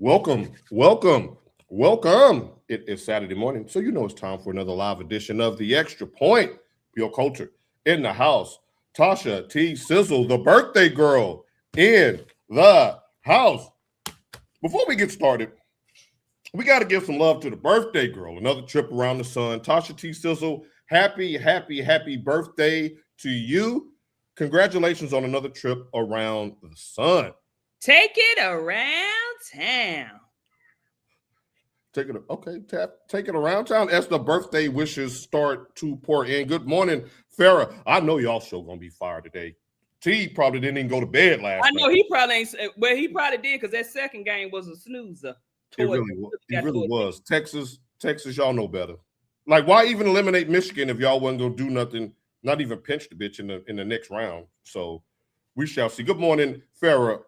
Welcome, welcome, welcome. It is Saturday morning, so you know it's time for another live edition of The Extra Point. Pure Culture in the house. Tasha T. Sizzle, the birthday girl, in the house. Before we get started, we got to give some love to the birthday girl. Another trip around the sun. Tasha T. Sizzle, happy birthday to you. Congratulations on another trip around the sun. Take it around town. Take it around town as the birthday wishes start to pour in. Good morning, Farrah. I know y'all show gonna be fire today. T probably didn't even go to bed last night. I know he probably ain't. Well, he probably did because that second game was a snoozer. It really was. Texas, y'all know better. Like, why even eliminate Michigan if y'all wasn't gonna do nothing? Not even pinch the bitch in the next round. So we shall see. Good morning, Farrah.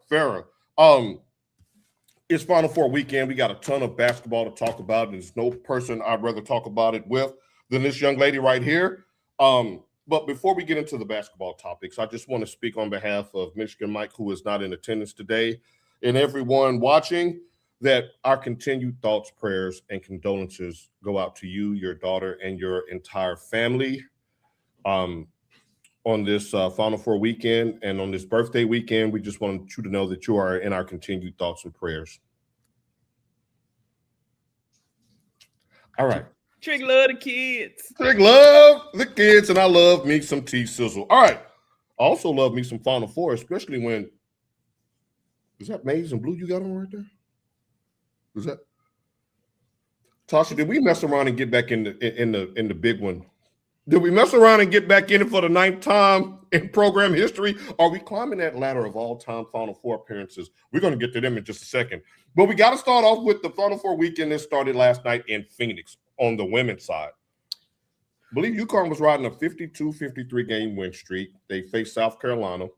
It's Final Four weekend. We got a ton of basketball to talk about. There's no person I'd rather talk about it with than this young lady right here. But before we get into the basketball topics, I just want to speak on behalf of Michigan Mike, who is not in attendance today, and everyone watching, that our continued thoughts, prayers, and condolences go out to you, your daughter, and your entire family on this Final Four weekend and on this birthday weekend. We just want you to know that you are in our continued thoughts and prayers. All right. Trick love the kids. Trick love the kids, and I love me some T Sizzle. All right. I also love me some Final Four, especially when, is that maize and blue you got on right there? Is that Tasha? Did we mess around and get back in the big one? Did we mess around and get back in it for the 9th time in program history? Are we climbing that ladder of all-time Final Four appearances? We're going to get to them in just a second. But we got to start off with the Final Four weekend that started last night in Phoenix on the women's side. I believe UConn was riding a 52-53 game win streak. They faced South Carolina.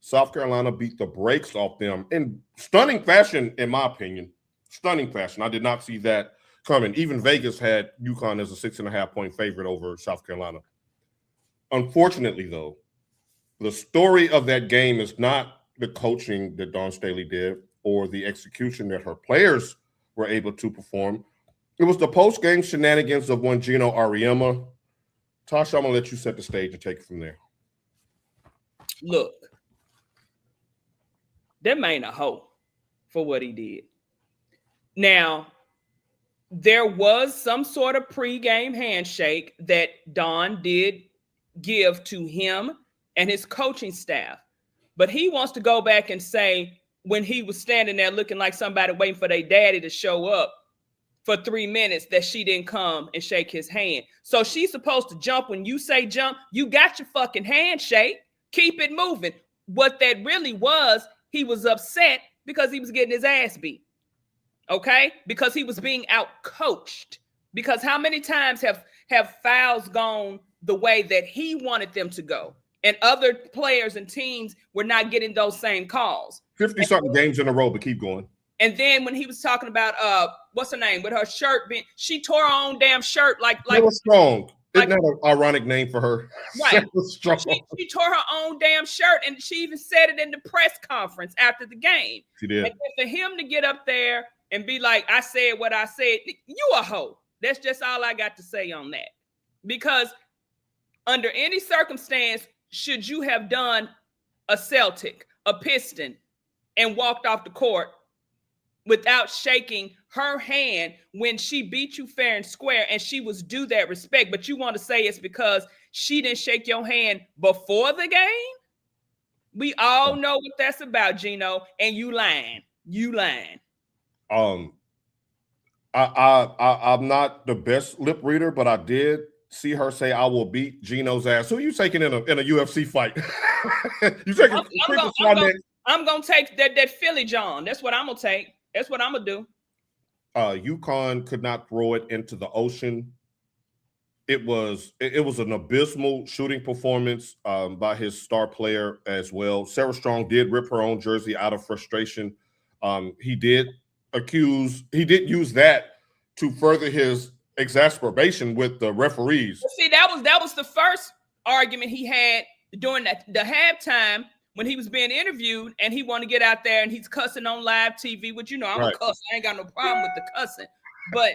South Carolina beat the brakes off them in stunning fashion, in my opinion. Stunning fashion. I did not see that coming. Even Vegas had UConn as a 6.5-point favorite over South Carolina. Unfortunately, though, the story of that game is not the coaching that Dawn Staley did or the execution that her players were able to perform. It was the post-game shenanigans of one Geno Auriemma. Tasha, I'm going to let you set the stage and take it from there. Look, that man a hoe for what he did. Now, there was some sort of pre-game handshake that Don did give to him and his coaching staff. But he wants to go back and say when he was standing there looking like somebody waiting for their daddy to show up for 3 minutes that she didn't come and shake his hand. So she's supposed to jump when you say jump. You got your fucking handshake. Keep it moving. What that really was, he was upset because he was getting his ass beat. Okay, because he was being out-coached. Because how many times have fouls gone the way that he wanted them to go, and other players and teams were not getting those same calls? 50-something games in a row, but keep going. And then when he was talking about what's her name with her shirt being, she tore her own damn shirt like strong. Isn't that an ironic name for her? Right. She tore her own damn shirt, and she even said it in the press conference after the game. She did. And for him to get up there and be like, I said what I said, you a hoe. That's just all I got to say on that. Because under any circumstance, should you have done a Celtic, a Piston, and walked off the court without shaking her hand when she beat you fair and square, and she was due that respect, but you want to say it's because she didn't shake your hand before the game? We all know what that's about, Geno, and you lying. You lying. I'm not the best lip reader, but I did see her say, "I will beat Geno's ass." Who are you taking in a UFC fight? You taking? I'm gonna take that Philly John. That's what I'm gonna take. That's what I'm gonna do. UConn could not throw it into the ocean. It was an abysmal shooting performance by his star player as well. Sarah Strong did rip her own jersey out of frustration. He did use that to further his exacerbation with the referees. See, that was the first argument he had during the halftime when he was being interviewed and he wanted to get out there and he's cussing on live TV, which, I'm a cuss. I ain't got no problem with the cussing. But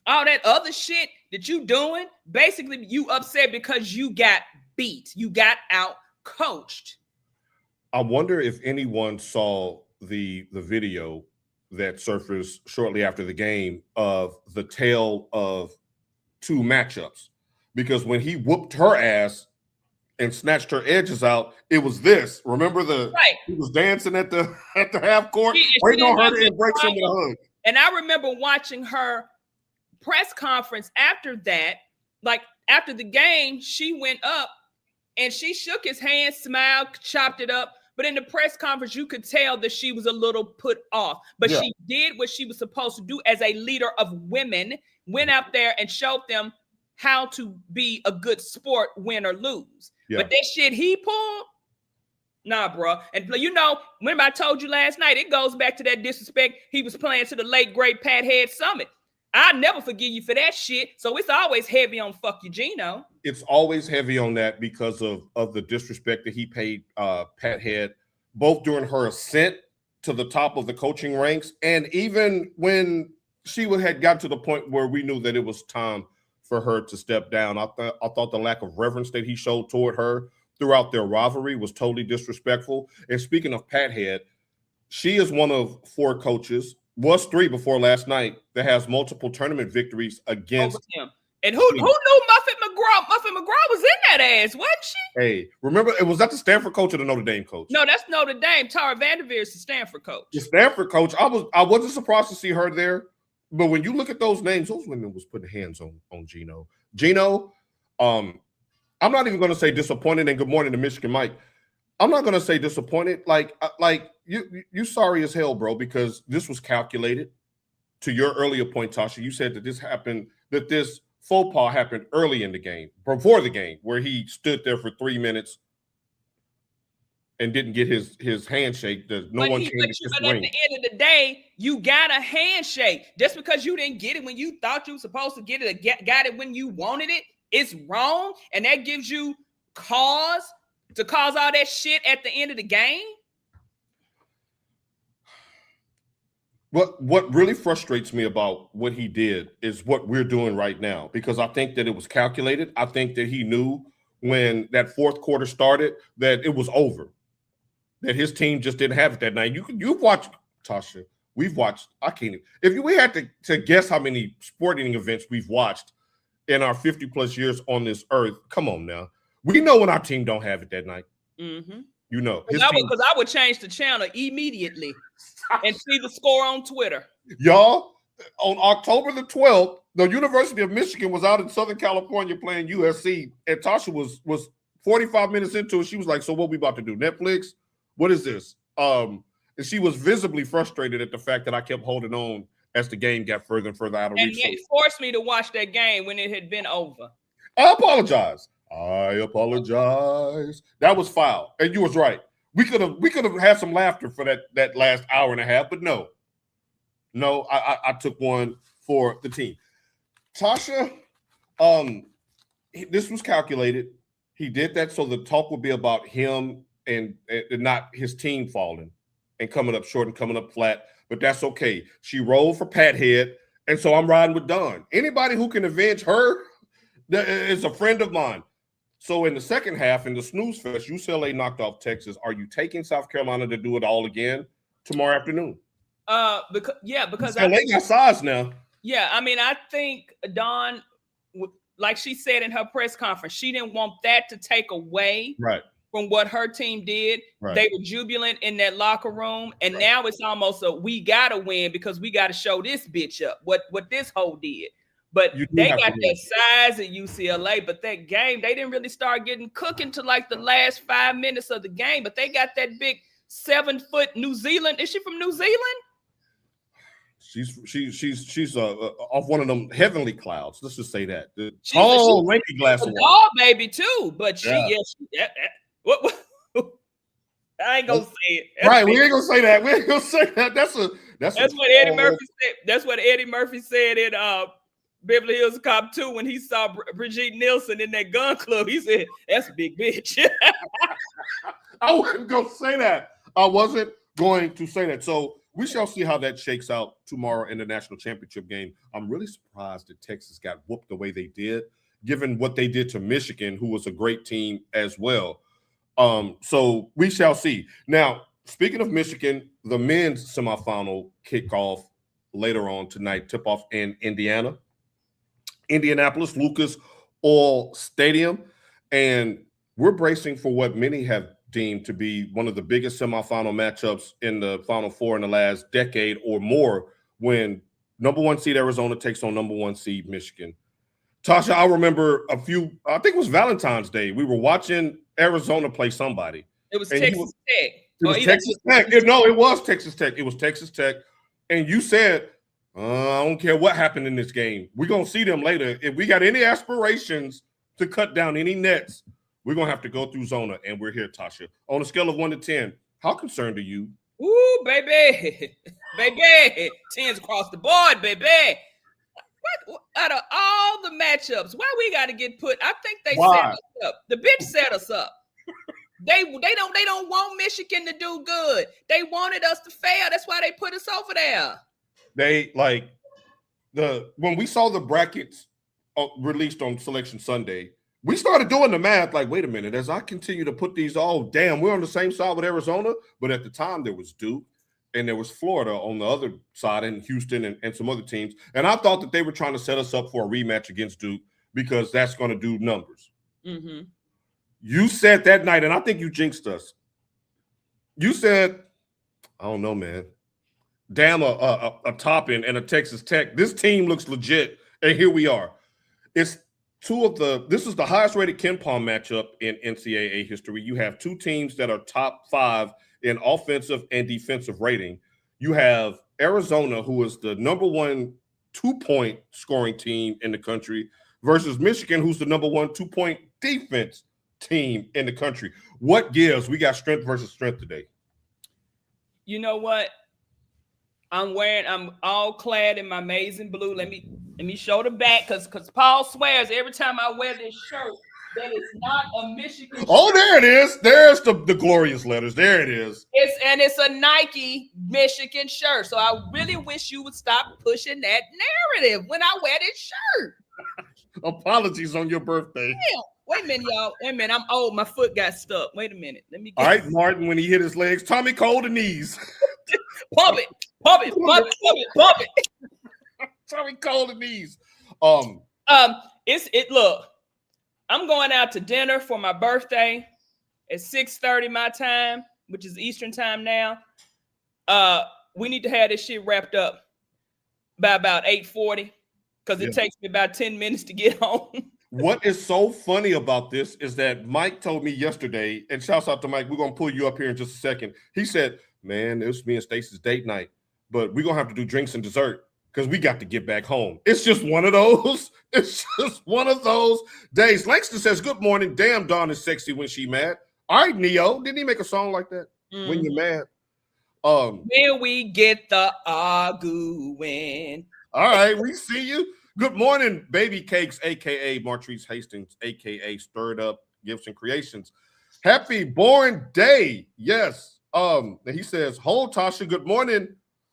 all that other shit that you doing, basically you upset because you got beat. You got out coached. I wonder if anyone saw the video that surfaced shortly after the game of the tale of two matchups, because when he whooped her ass and snatched her edges out, it was this. Remember he was dancing at the half court, waiting on her to embrace him with a hug. And I remember watching her press conference after that, like after the game, she went up and she shook his hand, smiled, chopped it up. But in the press conference, you could tell that she was a little put off. But she did what she was supposed to do as a leader of women, went out there and showed them how to be a good sport, win or lose. Yeah. But that shit he pulled, nah, bro. And remember I told you last night, it goes back to that disrespect he was playing to the late, great Pat Head Summit. I'll never forgive you for that shit. So it's always heavy on fuck you, Geno. It's always heavy on that because of the disrespect that he paid Pat Head, both during her ascent to the top of the coaching ranks and even when she had got to the point where we knew that it was time for her to step down. I thought the lack of reverence that he showed toward her throughout their rivalry was totally disrespectful. And speaking of Pat Head, she is one of 4 coaches, was 3 before last night, that has multiple tournament victories against him. And who knew Muffet McGraw? Muffet McGraw was in that ass, wasn't she? Hey, remember, was that the Stanford coach or the Notre Dame coach? No, that's Notre Dame. Tara Vanderveer is the Stanford coach. The Stanford coach, I wasn't surprised to see her there. But when you look at those names, those women was putting hands on Geno. Geno, I'm not even going to say disappointed. And good morning to Michigan Mike. I'm not going to say disappointed. Like you sorry as hell, bro, because this was calculated. To your earlier point, Tasha, you said that this faux pas happened early in the game, before the game, where he stood there for 3 minutes and didn't get his handshake. No one came to kiss the ring. At the end of the day, you got a handshake. Just because you didn't get it when you thought you were supposed to get it, or got it when you wanted it, it's wrong. And that gives you cause to cause all that shit at the end of the game. What really frustrates me about what he did is what we're doing right now, because I think that it was calculated. I think that he knew when that fourth quarter started that it was over, that his team just didn't have it that night. You've watched, Tasha. We've watched. I can't even. If we had to guess how many sporting events we've watched in our 50+ years on this earth, come on now. We know when our team don't have it that night. Mm-hmm. Because I would change the channel immediately and see the score on Twitter. Y'all, on October the 12th, the University of Michigan was out in Southern California playing USC, and Tasha was 45 minutes into it. She was like, so what we about to do? Netflix? What is this? And she was visibly frustrated at the fact that I kept holding on as the game got further and further out of reach. And it forced me to watch that game when it had been over. I apologize. That was foul. And you was right. We could have had some laughter for that last hour and a half, but no, I took one for the team. Tasha, this was calculated. He did that so the talk would be about him and not his team falling and coming up short and coming up flat, but that's okay. She rolled for Pat Head, and so I'm riding with Don. Anybody who can avenge her is a friend of mine. So in the second half, in the snooze fest, UCLA knocked off Texas. Are you taking South Carolina to do it all again tomorrow afternoon? Because LA got size now. Yeah, I mean, I think Dawn, like she said in her press conference, she didn't want that to take away from what her team did. Right. They were jubilant in that locker room, and now it's almost we gotta win because we gotta show this bitch up. What this hoe did. But they got that size at UCLA, but that game, they didn't really start getting cooking to like the last 5 minutes of the game. But they got that big 7-foot New Zealand. Is she from New Zealand? She's off one of them heavenly clouds. Let's just say that. Lanky glass of water, baby too. But what? I ain't gonna say it. We ain't gonna say that. We ain't gonna say that. That's what Eddie Murphy said. That's what Eddie Murphy said in Beverly Hills Cop 2 when he saw Brigitte Nielsen in that gun club. He said, "That's a big bitch." I wasn't going to say that. I wasn't going to say that. So we shall see how that shakes out tomorrow in the national championship game. I'm really surprised that Texas got whooped the way they did, given what they did to Michigan, who was a great team as well. So we shall see. Now, speaking of Michigan, the men's semifinal kickoff later on tonight, tip-off in Indiana. Indianapolis Lucas Oil Stadium, and we're bracing for what many have deemed to be one of the biggest semifinal matchups in the Final Four in the last decade or more, when number 1 seed Arizona takes on number 1 seed Michigan. Tasha, I remember I think it was Valentine's Day. We were watching Arizona play somebody. It was Texas Tech. It was Texas Tech. No, it was Texas Tech. It was Texas Tech. And you said, I don't care what happened in this game. We're going to see them later. If we got any aspirations to cut down any nets, we're going to have to go through Zona. And we're here, Tasha. On a scale of 1 to 10, how concerned are you? Ooh, baby. Baby. 10s across the board, baby. What, out of all the matchups, why we got to get put? I think they set us up. The bitch set us up. They don't want Michigan to do good. They wanted us to fail. That's why they put us over there. They when we saw the brackets released on Selection Sunday, we started doing the math like, wait a minute, as I continue to put these damn, we're on the same side with Arizona. But at the time there was Duke and there was Florida on the other side, and Houston and some other teams. And I thought that they were trying to set us up for a rematch against Duke because that's going to do numbers. Mm-hmm. You said that night, and I think you jinxed us. You said, I don't know, man. Damn, a Toppin and a Texas Tech. This team looks legit, and here we are. This is the highest rated KenPom matchup in NCAA history. You have 2 teams that are top 5 in offensive and defensive rating. You have Arizona, who is the number 1 2-point scoring team in the country, versus Michigan, who's the number 1 2-point defense team in the country. What gives? We got strength versus strength today. You know what? I'm all clad in my maize and blue. Let me show the back, because Paul swears every time I wear this shirt that it's not a Michigan shirt. Oh, there it is. There's the glorious letters. There it is. It's a Nike Michigan shirt. So I really wish you would stop pushing that narrative when I wear this shirt. Apologies on your birthday. Damn. Wait a minute, y'all. Wait a minute. I'm old. My foot got stuck. Wait a minute. Let me get all right, Martin, when he hit his legs, Tommy Cole the knees. Pump it. Tommy Cole the knees. Look, I'm going out to dinner for my birthday at 6:30 my time, which is Eastern time now. We need to have this shit wrapped up by about 8:40, because it takes me about 10 minutes to get home. What is so funny about this is that Mike told me yesterday, and shouts out to Mike, we're going to pull you up here in just a second. He said, man, it was me and Stacey's date night, but we're going to have to do drinks and dessert because we got to get back home. It's just one of those. It's just one of those days. Langston says, good morning. Damn, Dawn is sexy when she mad. All right, Neo. Didn't he make a song like that? Mm-hmm. When you're mad. Will we get the arguing? All right, we see you. Good morning, Baby Cakes, a.k.a. Martrice Hastings, a.k.a. Stirred Up Gifts and Creations. Happy born day. Yes. He says, hold Tasha. Good morning,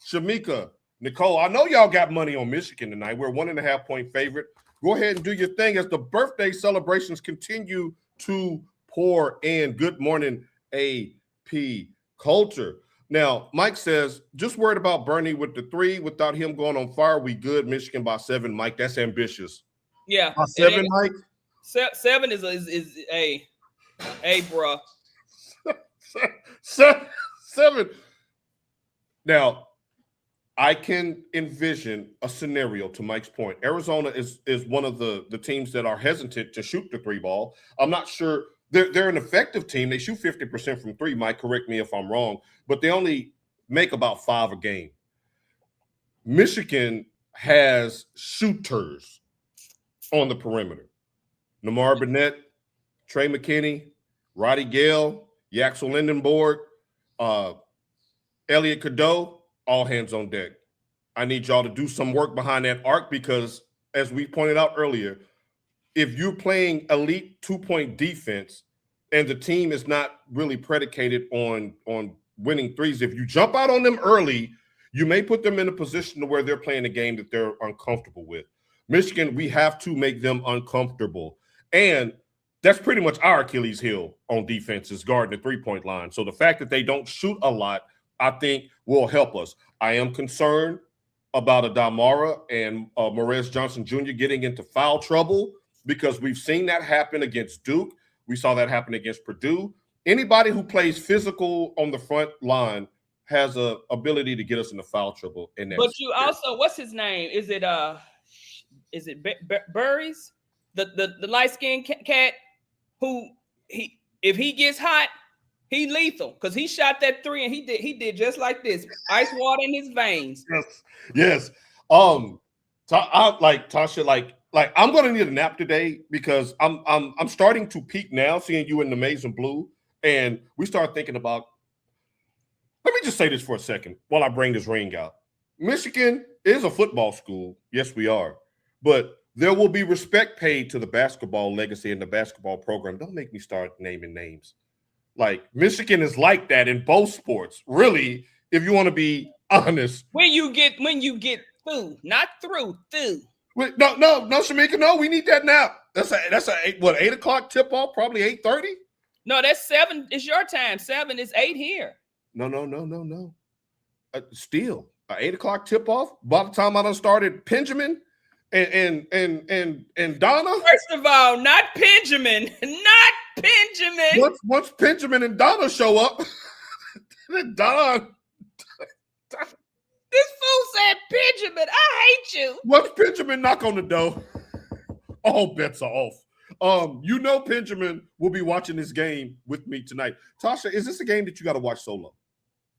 Shamika. Nicole, I know y'all got money on Michigan tonight. We're 1.5-point favorite. Go ahead and do your thing as the birthday celebrations continue to pour in. Good morning, AP Culture. Now, Mike says, just worried about Bernie with the 3. Without him going on fire, we good. Michigan by 7. Mike, that's ambitious. Yeah. By 7, Mike? 7 is a bruh. 7. Now, I can envision a scenario, to Mike's point. Arizona is one of the teams that are hesitant to shoot the 3 ball. I'm not sure. They're an effective team. They shoot 50% from 3. Mike, correct me if I'm wrong, but they only make about 5 a game. Michigan has shooters on the perimeter. Namar Burnett, Trey McKinney, Roddy Gale, Yaxel Lindenborg, Elliot Cadeau, all hands on deck. I need y'all to do some work behind that arc because as we pointed out earlier, if you're playing elite 2-point defense and the team is not really predicated on winning threes, if you jump out on them early, you may put them in a position to where they're playing a game that they're uncomfortable with. Michigan, we have to make them uncomfortable. And that's pretty much our Achilles heel on defense is guarding the three-point line. So the fact that they don't shoot a lot, I think, will help us. I am concerned about Adamara and Morez Johnson Jr. getting into foul trouble because we've seen that happen against Duke. We saw that happen against Purdue. Anybody who plays physical on the front line has a ability to get us into foul trouble. But you also, what's his name? Is it Burries, the light-skinned cat who if he gets hot, he lethal because he shot that three and he did just like this, ice water in his veins. Yes. Tasha, I'm gonna need a nap today because I'm starting to peak now, seeing you in the maize and blue, and we start thinking about. Let me just say this for a second while I bring this ring out. Michigan is a football school. Yes, we are. But there will be respect paid to the basketball legacy and the basketball program. Don't make me start naming names. Like, Michigan is like that in both sports. Really, if you want to be honest. When you get through, not through. Wait, no, Shamika, no, we need that nap. That's a 8 o'clock tip-off, probably 8:30? No, that's 7. It's your time. 7 is 8 here. No. Still, 8 o'clock tip-off. By the time I done started Benjamin and Donna. First of all, not Benjamin. Once Benjamin and Donna show up, Donna. This fool said Benjamin. I hate you. Once Benjamin knock on the door, all bets are off. Benjamin will be watching this game with me tonight. Tasha, is this a game that you got to watch solo?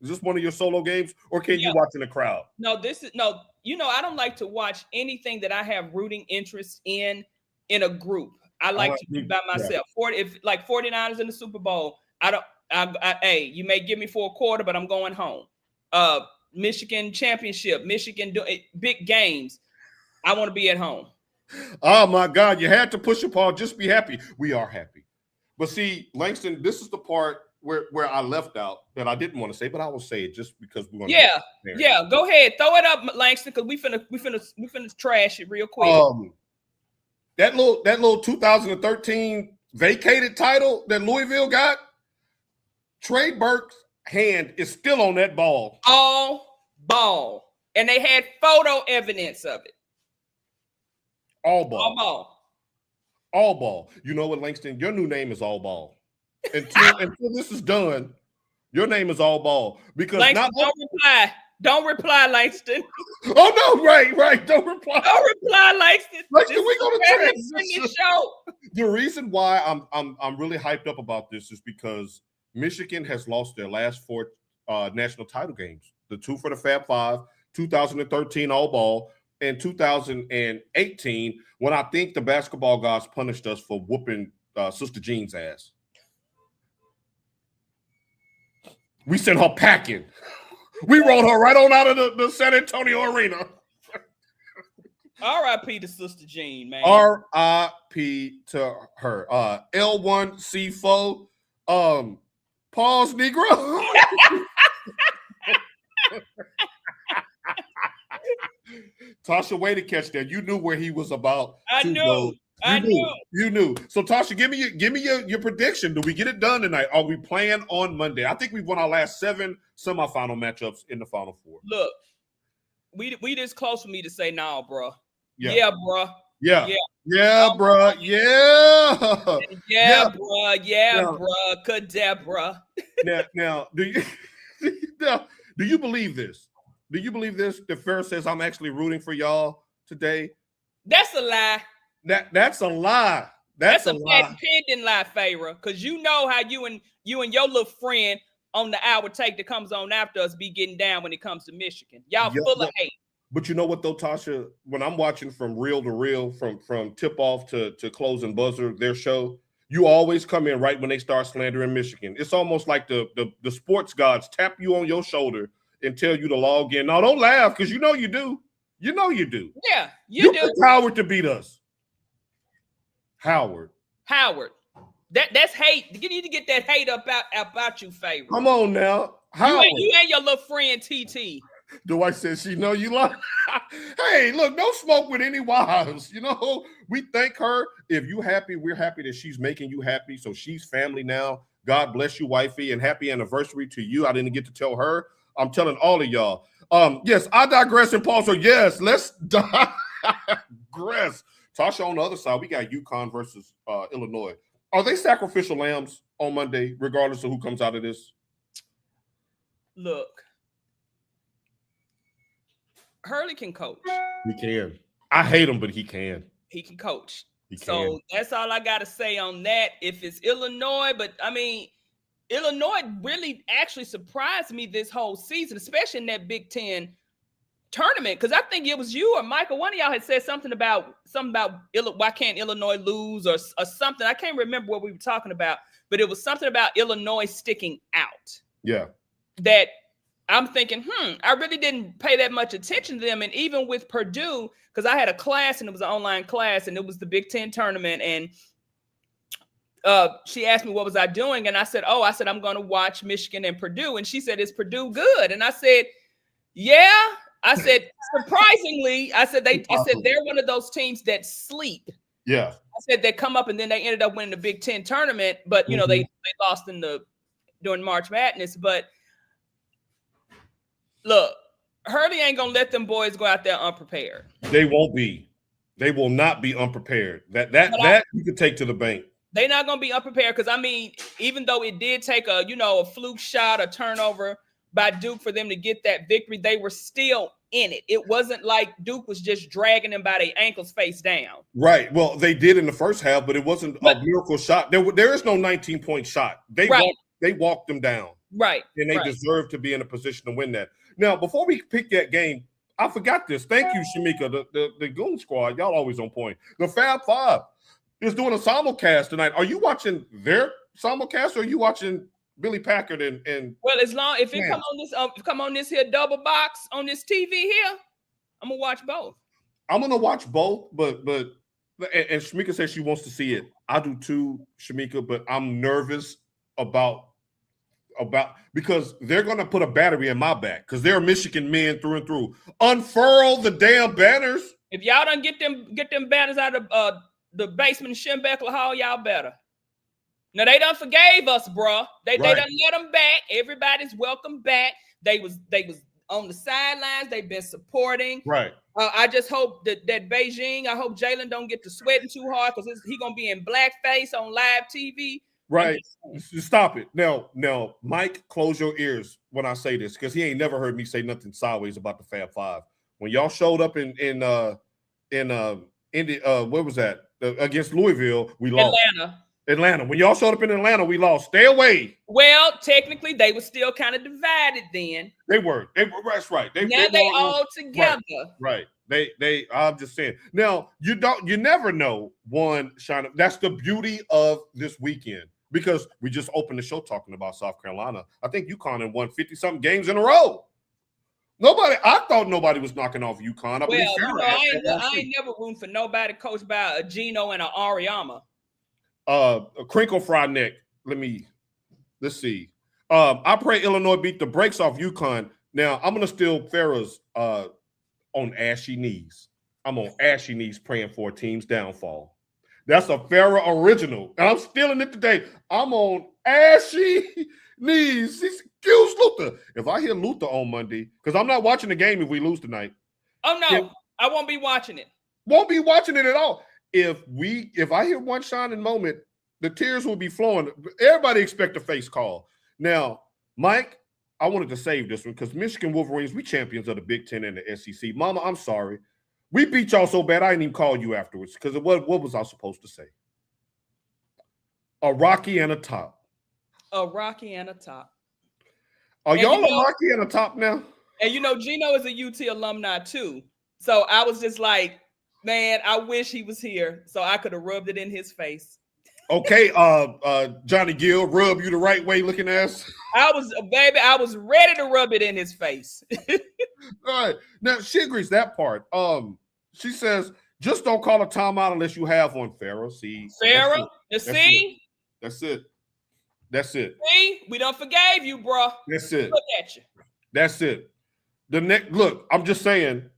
Is this one of your solo games, or can you watch in the crowd? No, I don't like to watch anything that I have rooting interest in a group. I like to be by myself. Yeah. If like 49ers in the Super Bowl, hey, you may give me for a quarter, but I'm going home. Michigan championship, Michigan big games. I want to be at home. Oh my God, you had to push it, Paul. Just be happy. We are happy. But see, Langston, this is the part where I left out that I didn't want to say, but I will say it just because we're going to. Yeah. Go ahead, throw it up, Langston, because we finna trash it real quick. That little 2013 vacated title that Louisville got, Trey Burke's hand is still on that ball. All ball, and they had photo evidence of it. All ball. You know what, Langston? Your new name is All Ball. Until this is done, your name is All Ball. Because Langston, don't reply, Langston. Oh no, right. Don't reply. Langston. Langston, we're gonna transition. The reason why I'm really hyped up about this is because Michigan has lost their last 4 national title games. The 2 for the Fab Five, 2013 All Ball, and 2018, when I think the basketball gods punished us for whooping Sister Jean's ass. We sent her packing. We rolled her right on out of the San Antonio arena. R.I.P. to Sister Jean, man. R.I.P. to her. L1C4. Pause, Negro. Tasha, way to catch that. You knew where he was about. I knew. You knew. So Tasha, give me your prediction. Do we get it done tonight? Are we playing on Monday? I think we've won our last 7 semifinal matchups in the Final Four. Look, we this close for me to say no, bro. Yeah, bro. Yeah, bro. Cadabra. Now, do you believe this? Do you believe this? The Ferris says I'm actually rooting for y'all today. That's a lie. That's a lie. That's a lie. Pending lie, Farrah. Because you know how you and your little friend on the hour take that comes on after us be getting down when it comes to Michigan. Y'all full of hate. But you know what though, Tasha? When I'm watching from reel to reel, from tip off to closing buzzer, their show, you always come in right when they start slandering Michigan. It's almost like the sports gods tap you on your shoulder and tell you to log in. Now, don't laugh because you know you do. You know you do. Yeah, you do. Picked Howard to beat us. Howard. That's hate. You need to get that hate about you, favorite. Come on now. Howard. You ain't your little friend TT. Dwight says she know you love. Hey, look, no smoke with any wives. You know, we thank her. If you happy, we're happy that she's making you happy. So she's family now. God bless you, wifey, and happy anniversary to you. I didn't get to tell her. I'm telling all of y'all. Yes, I digress and pause. So yes, let's digress. Tasha, on the other side, we got UConn versus Illinois. Are they sacrificial lambs on Monday, regardless of who comes out of this? Look, Hurley can coach. He can. I hate him, but he can. He can coach. He can. So that's all I got to say on that. If it's Illinois, but I mean, Illinois really actually surprised me this whole season, especially in that Big Ten tournament. Because I think it was you or Michael, one of y'all had said something about why can't Illinois lose or something. I can't remember what we were talking about, but it was something about Illinois sticking out. Yeah. That I'm thinking, I really didn't pay that much attention to them. And even with Purdue, because I had a class and it was an online class and it was the Big Ten tournament. And she asked me, what was I doing? And I said, I'm going to watch Michigan and Purdue. And she said, is Purdue good? And I said, yeah. I said, surprisingly, I said, they're one of those teams that sleep. Yeah. I said, they come up and then they ended up winning the Big Ten tournament. But, you know, they lost during March Madness. But look, Hurley ain't going to let them boys go out there unprepared. They won't be. They will not be unprepared. That you could take to the bank. They're not going to be unprepared because, I mean, even though it did take a fluke shot, a turnover by Duke for them to get that victory, they were still in it. It wasn't like Duke was just dragging them by their ankles face down. Right. Well, they did in the first half, but it wasn't a miracle shot. There is no 19-point shot. They walked them down. Right. And they deserve to be in a position to win that. Now, before we pick that game, I forgot this. Thank you, Shamika. The Goon Squad, y'all always on point. The Fab Five is doing a simulcast tonight. Are you watching their simulcast or are you watching Billy Packard and well, as long if it come on this here double box on this TV here, I'm gonna watch both. I'm gonna watch both, but and Shamika says she wants to see it. I do too, Shamika, but I'm nervous about because they're gonna put a battery in my back because they're Michigan men through and through. Unfurl the damn banners. If y'all don't get them banners out of the basement of Schembeckler Hall, y'all better. Now they done forgave us, bro. They done let them back. Everybody's welcome back. They was on the sidelines. They've been supporting. Right. I just hope that Beijing. I hope Jalen don't get to sweating too hard because he gonna be in blackface on live TV. Right. Stop it. Now, Mike, close your ears when I say this because he ain't never heard me say nothing sideways about the Fab Five. When y'all showed up in where was that? Against Louisville, we lost. Atlanta. When y'all showed up in Atlanta, we lost. Stay away. Well, technically, they were still kind of divided then. They were. That's right. Now they all together. Right. They. I'm just saying. Now you never know. One, Shine. That's the beauty of this weekend because we just opened the show talking about South Carolina. I think UConn won 50-something games in a row. I thought nobody was knocking off UConn. I ain't never rooting for nobody coached by a Geno and an Ariama. A crinkle fry neck. Let's see. I pray Illinois beat the brakes off UConn. Now I'm gonna steal Farrah's on ashy knees. I'm on ashy knees praying for a team's downfall. That's a Farrah original. And I'm stealing it today. I'm on ashy knees. Excuse Luther. If I hear Luther on Monday, because I'm not watching the game if we lose tonight. Oh no, I won't be watching it. Won't be watching it at all. If I hear one shining moment, the tears will be flowing. Everybody expect a face call. Now, Mike, I wanted to save this one because Michigan Wolverines, we champions of the Big Ten and the SEC. Mama, I'm sorry. We beat y'all so bad I didn't even call you afterwards because what was I supposed to say? A Rocky and a top. A Rocky and a top. Are y'all a Rocky and a top now? And Geno is a UT alumni too. So I was just like, man, I wish he was here so I could have rubbed it in his face. Okay, Johnny Gill, rub you the right way looking ass. I was ready to rub it in his face. All right. Now she agrees that part. She says, just don't call a timeout unless you have one, Farrah. See, Farrah, see? That's it. That's it. See, we done forgave you, bro. That's it. Look at you. That's it. The next look, I'm just saying,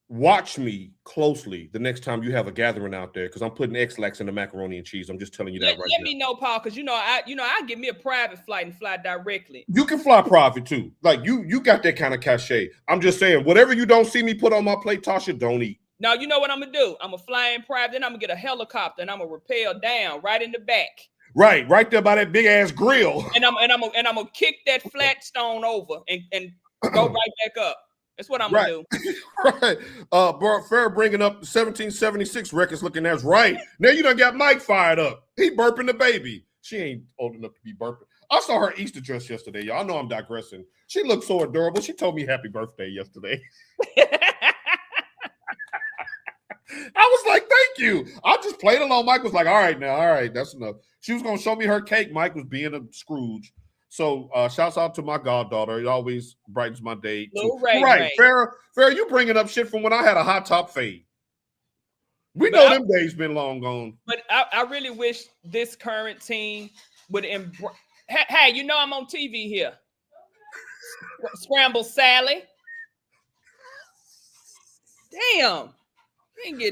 watch me closely the next time you have a gathering out there, because I'm putting X-Lax in the macaroni and cheese. I'm just telling you that right now. Let me know, Paul, because I give me a private flight and fly directly. You can fly private too. Like you got that kind of cachet. I'm just saying, whatever you don't see me put on my plate, Tasha, don't eat. Now you know what I'm gonna do. I'm gonna fly in private, then I'm gonna get a helicopter and I'm gonna rappel down right in the back. Right there by that big ass grill. And I'm gonna kick that flat stone over and go right back up. That's what I'm gonna do. Right. Farrah bringing up the 1776 records, looking that's right. Now you done got Mike fired up. He burping the baby. She ain't old enough to be burping. I saw her Easter dress yesterday, y'all. I know I'm digressing. She looked so adorable. She told me happy birthday yesterday. I was like, thank you. I just played along. Mike was like, all right, that's enough. She was going to show me her cake. Mike was being a Scrooge. So shouts out to my goddaughter. It always brightens my day. Right. Farrah, you bringing up shit from when I had a hot top fade. We know them days been long gone. But I really wish this current team would embrace. Hey, you know I'm on TV here. Scramble Sally. Damn.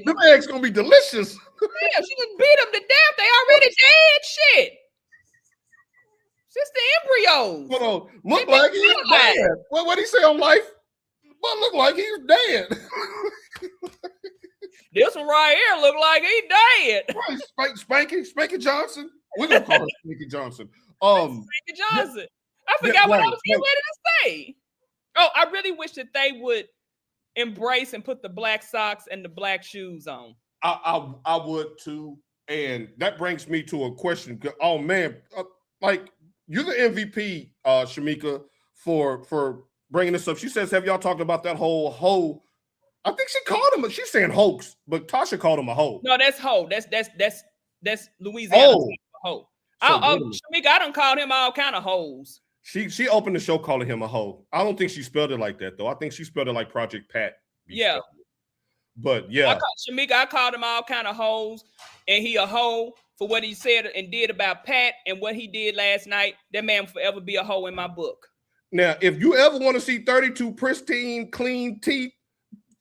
Them eggs gonna be delicious. Damn, she just beat them to death. They already dead. Shit. Just the embryos. Hold on. Look like he's dead. What he say on Life? Well, look like he's dead. This one right here look like he dead. Right, Spanky Johnson. We're gonna call her Spanky Johnson. Spanky Johnson. I forgot what I was getting ready to say. Oh, I really wish that they would embrace and put the black socks and the black shoes on. I would too, and that brings me to a question. Oh man, like you're the MVP, Shamika, for bringing this up. She says, "Have y'all talked about that whole hoe?" I think she called him. She's saying hoax, but Tasha called him a hoe. No, that's hoe. That's Louisiana hoe. Shamika, I done called him all kind of hoes. She opened the show calling him a hoe. I don't think she spelled it like that though. I think she spelled it like Project Pat. Yeah. But yeah. I called him all kind of hoes, and he a hoe for what he said and did about Pat and what he did last night. That man will forever be a hoe in my book. Now, if you ever want to see 32 pristine, clean teeth,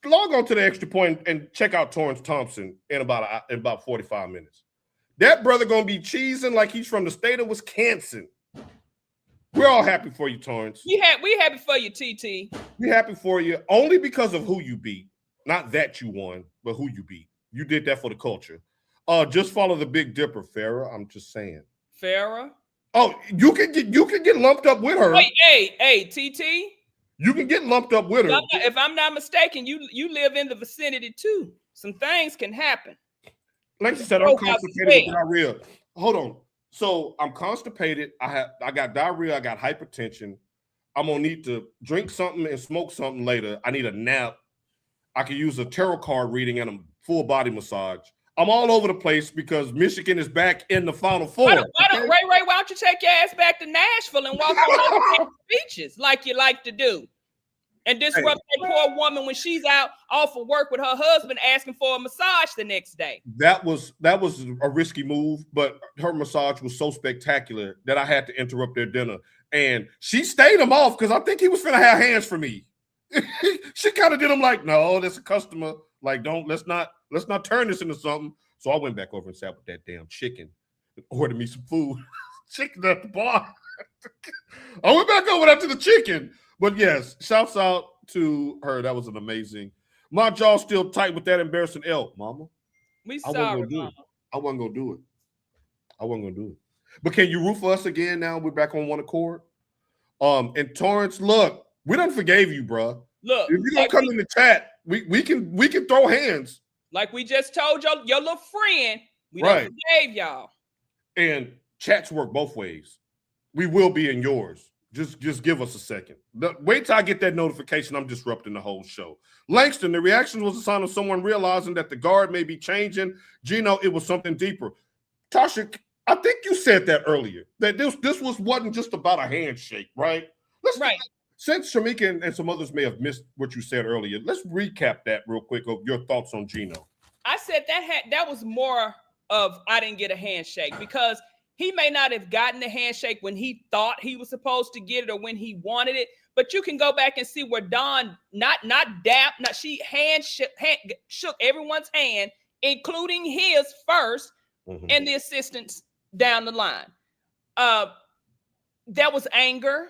log on to the Extra Point and check out Torrance Thompson in about 45 minutes. That brother gonna be cheesing like he's from the state of Wisconsin. We're all happy for you, Torrance. We happy for you, TT. We happy for you only because of who you beat. Not that you won, but who you beat. You did that for the culture. Just follow the Big Dipper, Farrah. I'm just saying. Farrah? Oh, you can get lumped up with her. Hey, TT. You can get lumped up with her. If I'm not mistaken, you live in the vicinity too. Some things can happen. Like you said, I'm constipated with diarrhea. Hold on. So I'm constipated. I got diarrhea. I got hypertension. I'm gonna need to drink something and smoke something later. I need a nap. I can use a tarot card reading and a full body massage. I'm all over the place because Michigan is back in the Final Four. Ray, why don't you take your ass back to Nashville and walk on those beaches like you like to do? And disrupt that poor woman when she's out off of work with her husband asking for a massage the next day. That was a risky move, but her massage was so spectacular that I had to interrupt their dinner. And she stayed him off because I think he was finna have hands for me. She kind of did him like, no, that's a customer. Like, let's not turn this into something. So I went back over and sat with that damn chicken and ordered me some food. Chicken at the bar. I went back over to the chicken. But yes, shouts out to her. That was an amazing. My jaw's still tight with that embarrassing L, Mama. We sorry, Mama. I wasn't gonna do it. But can you root for us again? Now we're back on one accord. And Torrance, look, we done forgave you, bro. Look, if you don't come in the chat, we can throw hands. Like we just told your little friend, we done forgave y'all. And chats work both ways. We will be in yours. Just give us a second. Wait till I get that notification. I'm disrupting the whole show. Langston, the reaction was a sign of someone realizing that the guard may be changing. Geno, it was something deeper. Tasha, I think you said that earlier, that this wasn't just about a handshake, right? since Shamika and some others may have missed what you said earlier, let's recap that real quick of your thoughts on Geno. I said that was more of I didn't get a handshake because he may not have gotten the handshake when he thought he was supposed to get it or when he wanted it. But you can go back and see where Dawn she shook everyone's hand, including his first, and the assistants down the line. There was anger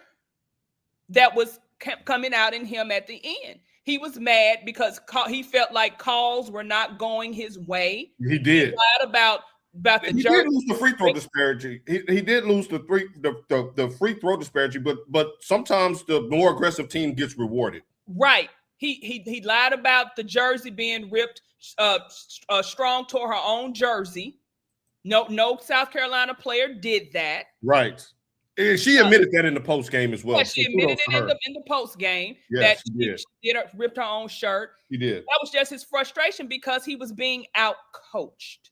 that was coming out in him at the end. He was mad because he felt like calls were not going his way. He did. He lied about the he did lose the free throw disparity. He did lose the free throw disparity, but sometimes the more aggressive team gets rewarded. Right. He lied about the jersey being ripped. Strong tore her own jersey. No South Carolina player did that. Right. And she admitted that in the post game as well. Yeah, she admitted it in the post game that she ripped her own shirt. He did. That was just his frustration because he was being out coached.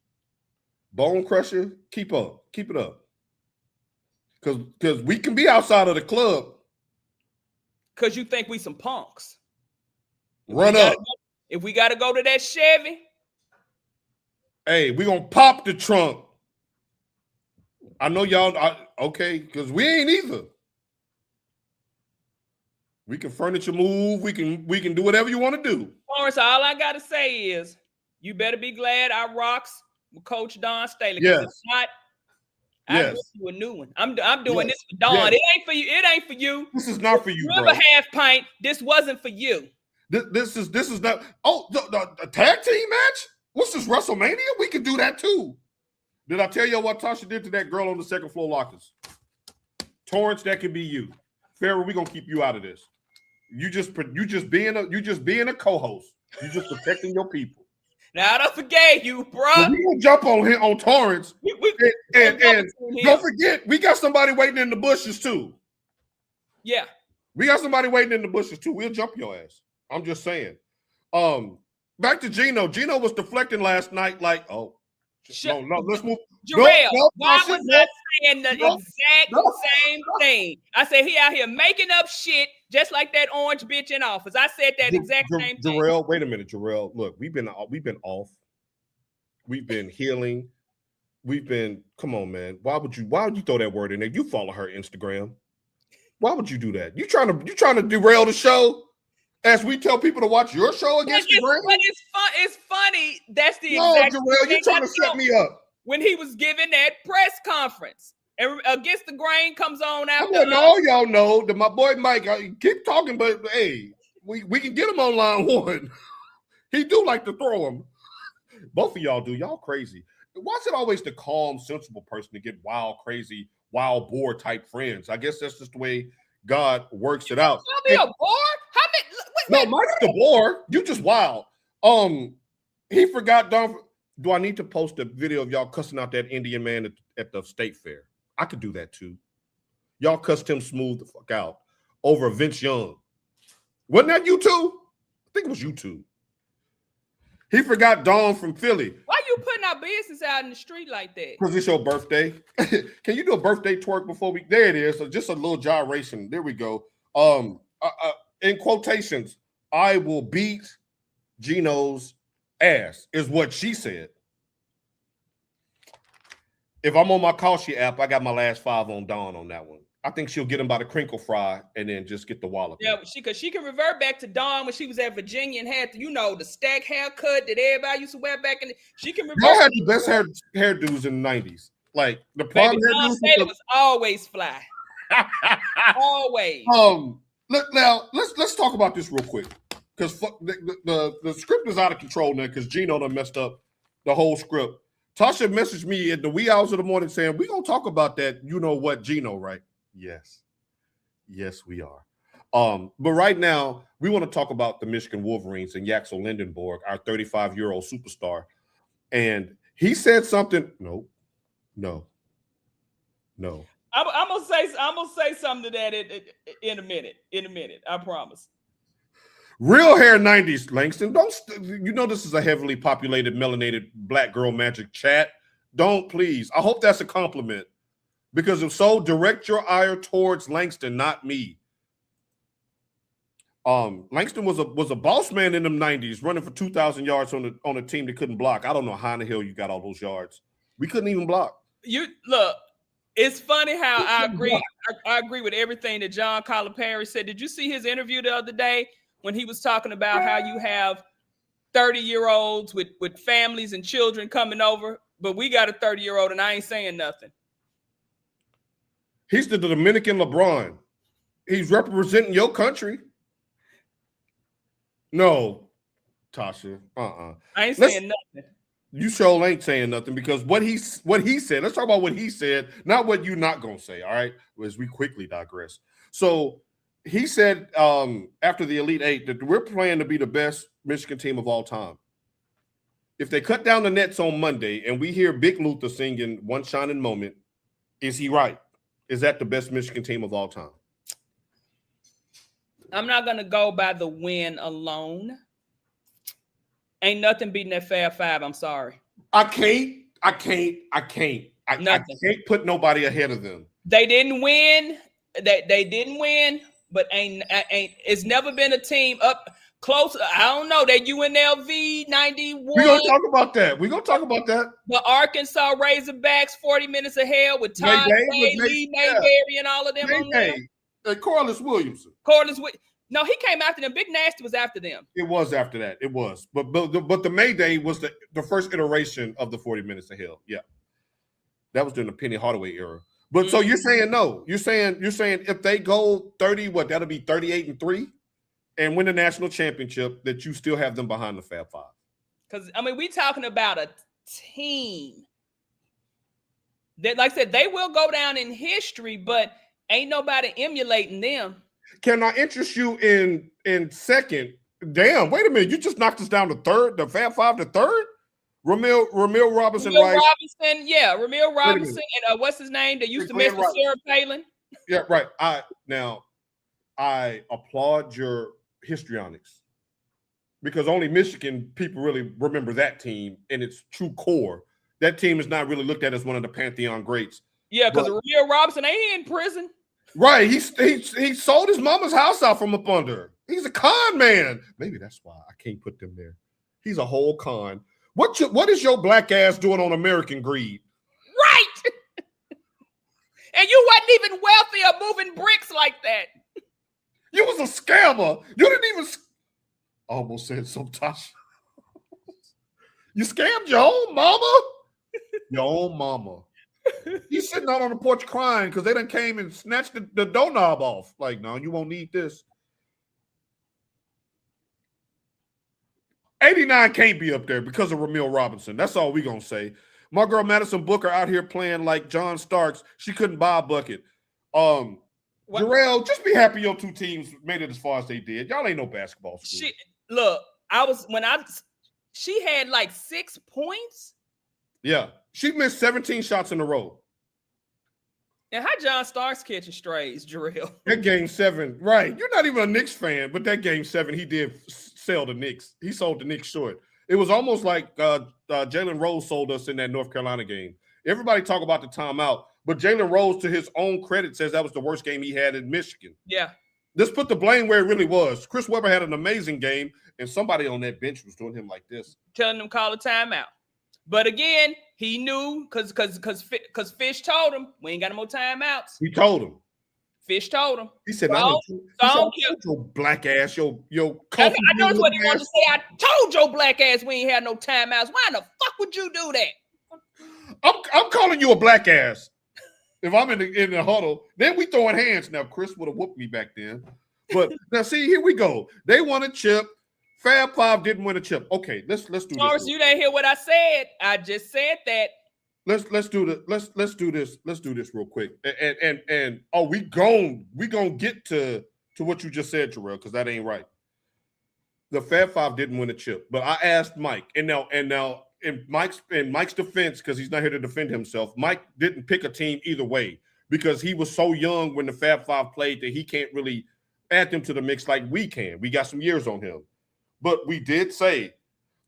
Bone Crusher, keep up. Keep it up. Because we can be outside of the club. Because you think we some punks. Run up. If we got to go to that Chevy. Hey, we going to pop the trunk. I know y'all, okay, because we ain't either. We can furniture move. We can do whatever you want to do. Lawrence, all I got to say is you better be glad I rocks with Coach Don Staley. Yes. If not, I'll do you a new one. I'm doing this for Don. Yes. It ain't for you. It ain't for you. This is not for you, Remember half pint. This wasn't for you. This is not. Oh, the tag team match? What's this, WrestleMania? We can do that too. Did I tell you what Tasha did to that girl on the second floor lockers? Torrance, that could be you. Farrah, we're gonna keep you out of this. You just being a co-host. You just protecting your people. Now I don't forget you, bro. We gonna jump on him on Torrance. And don't forget, we got somebody waiting in the bushes too. Yeah. We got somebody waiting in the bushes too. We'll jump your ass. I'm just saying. Back to Geno. Geno was deflecting last night like, oh. No, let's move. Jarrell, why was I saying the exact same thing? I said he out here making up shit just like that orange bitch in office. I said that exact same thing. Jarrell, wait a minute, Jarrell. Look, we've been off. We've been healing. Come on, man. Why would you throw that word in there? You follow her Instagram. Why would you do that? You trying to derail the show? As we tell people to watch your show against the grain? But it's funny. That's the exact Jarrell, you're trying to set me up. When he was giving that press conference. And Against the Grain comes on after. I want all y'all know that my boy Mike, keep talking, but hey, we can get him on line one. He do like to throw him. Both of y'all do. Y'all crazy. Why is it always the calm, sensible person to get wild, crazy, wild boar type friends? I guess that's just the way God works it out. Be a boar? No, Mike's the boar. You just wild. He forgot. Do I need to post a video of y'all cussing out that Indian man at the state fair? I could do that too. Y'all cussed him smooth the fuck out over Vince Young. Wasn't that you two? I think it was you two. He forgot Dawn from Philly. Why you putting our business out in the street like that? Because it's your birthday. Can you do a birthday twerk before we? There it is. So just a little gyration. There we go. In quotations, I will beat Geno's ass, is what she said. If I'm on my Kalshi app, I got my last 5 on Dawn on that one. I think she'll get him by the crinkle fry and then just get the wallop. Yeah, she can revert back to Dawn when she was at Virginia and had the stack haircut that everybody used to wear back in. She can revert. Y'all had the best hairdos in the 90s. Like the prom hairdos was always fly. Always. Now let's talk about this real quick because the script is out of control now because Geno done messed up the whole script. Tasha messaged me at the wee hours of the morning saying, we're going to talk about that, you know what, Geno, right? Yes, we are. But right now, we want to talk about the Michigan Wolverines and Yaxel Lindenborg, our 35-year-old superstar. And he said something. No. I'm gonna say something to that in a minute. I promise. Real hair 90s, Langston. You know this is a heavily populated, melanated black girl magic chat. Don't, please. I hope that's a compliment. Because if so, direct your ire towards Langston, not me. Langston was a boss man in them 90s, running for 2,000 yards on a team that couldn't block. I don't know how in the hell you got all those yards. We couldn't even block. You look. It's funny how I agree. I agree with everything that John Calipari said. Did you see his interview the other day when he was talking about how you have 30-year-olds with families and children coming over, but we got a 30-year-old and I ain't saying nothing? He's the Dominican LeBron. He's representing your country. No, Tasha. I ain't saying nothing. You sure ain't saying nothing because what he said. Let's talk about what he said, not what you're not gonna say. All right, as we quickly digress. So he said after the Elite Eight that we're playing to be the best Michigan team of all time. If they cut down the nets on Monday and we hear Big Luther singing "One Shining Moment," is he right? Is that the best Michigan team of all time? I'm not gonna go by the win alone. Ain't nothing beating that Fab Five. I'm sorry. I can't put nobody ahead of them. They didn't win. They didn't win, but ain't. It's never been a team up close. I don't know. That UNLV 91. We're gonna talk about that. The Arkansas Razorbacks 40 minutes ahead with Todd Day, Lee Mayberry, and all of them on there. Corliss Williamson. No, he came after them. Big Nasty was after them. It was after that. It was. But the Mayday was the first iteration of the 40 minutes of hell. Yeah. That was during the Penny Hardaway era. But so you're saying no. You're saying if they go 30, that'll be 38-3 and win the national championship, that you still have them behind the Fab Five. Because we talking about a team that, like I said, they will go down in history, but ain't nobody emulating them. Can I interest you in second? Damn, wait a minute. You just knocked us down to third, the Fab Five to third? Ramil Robinson, right? Ramil Robinson, and what's his name? That used to mess with Sarah Palin. Yeah, right. I applaud your histrionics because only Michigan people really remember that team in its true core. That team is not really looked at as one of the Pantheon greats. Yeah, because Ramil Robinson ain't in prison. Right, he sold his mama's house out from up under her. He's a con man. Maybe that's why I can't put them there. He's a whole con. What is your black ass doing on American Greed? Right. And you wasn't even wealthy or moving bricks like that. You was a scammer. You didn't even. I almost said so, Tasha. You scammed your own mama. Your own mama. He's sitting out on the porch crying because they done came and snatched the doorknob off. Like, no, you won't need this. 89 can't be up there because of Ramil Robinson. That's all we gonna say. My girl Madison Booker out here playing like John Starks. She couldn't buy a bucket. Jarrell, just be happy your two teams made it as far as they did. Y'all ain't no basketball school. She had like 6 points. Yeah. She missed 17 shots in a row. And how John Starks catching strays, Jarrell? That game 7, right. You're not even a Knicks fan, but that game 7, he did sell the Knicks. He sold the Knicks short. It was almost like Jalen Rose sold us in that North Carolina game. Everybody talk about the timeout, but Jalen Rose, to his own credit, says that was the worst game he had in Michigan. Yeah. Let's put the blame where it really was. Chris Webber had an amazing game, and somebody on that bench was doing him like this. Telling him call a timeout. But again, he knew because Fish told him we ain't got no more timeouts. He told him. Fish told him. He said, your black ass, your coffee. I know what he wanted to say. I told your black ass we ain't had no timeouts. Why in the fuck would you do that? I'm calling you a black ass. If I'm in the huddle, then we throwing hands. Now, Chris would have whooped me back then. But now, see, here we go. They won a chip. Fab Five didn't win a chip. Okay, let's do this. Taurus, you didn't hear what I said. I just said that. Let's do this. Let's do this real quick. And we gonna get to what you just said, Terrell, because that ain't right. The Fab Five didn't win a chip, but I asked Mike, and now in Mike's defense, because he's not here to defend himself, Mike didn't pick a team either way because he was so young when the Fab Five played that he can't really add them to the mix like we can. We got some years on him. But we did say,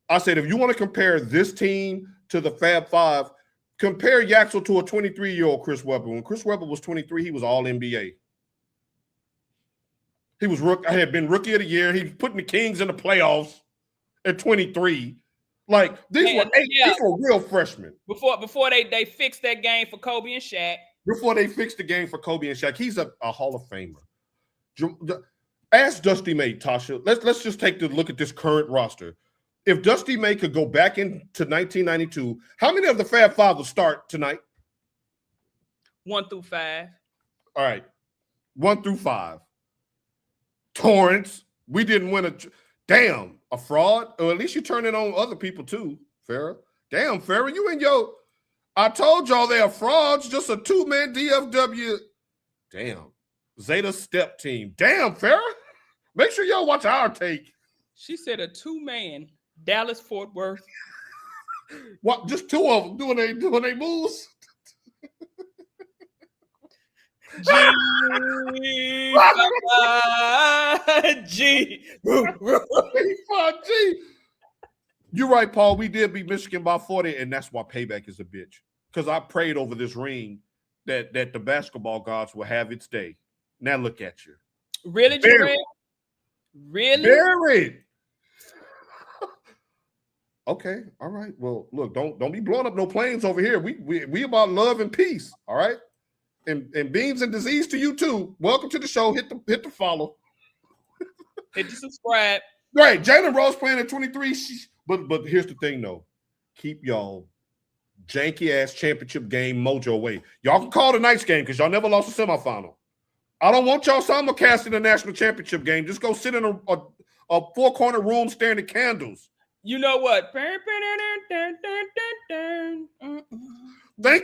I said, if you want to compare this team to the Fab Five, compare Yaxel to a 23-year-old Chris Webber. When Chris Webber was 23, he was all NBA. I had been rookie of the year. He was putting the Kings in the playoffs at 23. Like these were real freshmen. Before they fixed that game for Kobe and Shaq. Before they fixed the game for Kobe and Shaq. He's a Hall of Famer. Ask Dusty May, Tasha. Let's just take a look at this current roster. If Dusty May could go back into 1992, how many of the Fab Five will start tonight? 1 through 5. All right. 1 through 5. Torrance. We didn't win a fraud. Or at least you turn it on other people too, Farrah. Damn, Farrah, you and I told y'all they are frauds, just a 2-man DFW. Damn. Zeta Step Team. Damn, Farrah. Make sure y'all watch our take. She said a 2-man Dallas Fort Worth. What? Just 2 of them doing they moves? G. You're right, Paul. We did beat Michigan by 40, and that's why payback is a bitch. Because I prayed over this ring that the basketball gods will have its day. Now look at you. Really, Jared? Really? Buried. Okay, all right. Well, look, don't be blowing up no planes over here. We about love and peace, all right? And beans and disease to you too. Welcome to the show. Hit the follow. Hit the subscribe. Right, Jalen Rose playing at 23. But here's the thing though. Keep y'all janky ass championship game mojo away. Y'all can call tonight's game because y'all never lost a semifinal. I don't want y'all simulcasting the national championship game. Just go sit in a 4-corner room staring at candles. You know what? Thank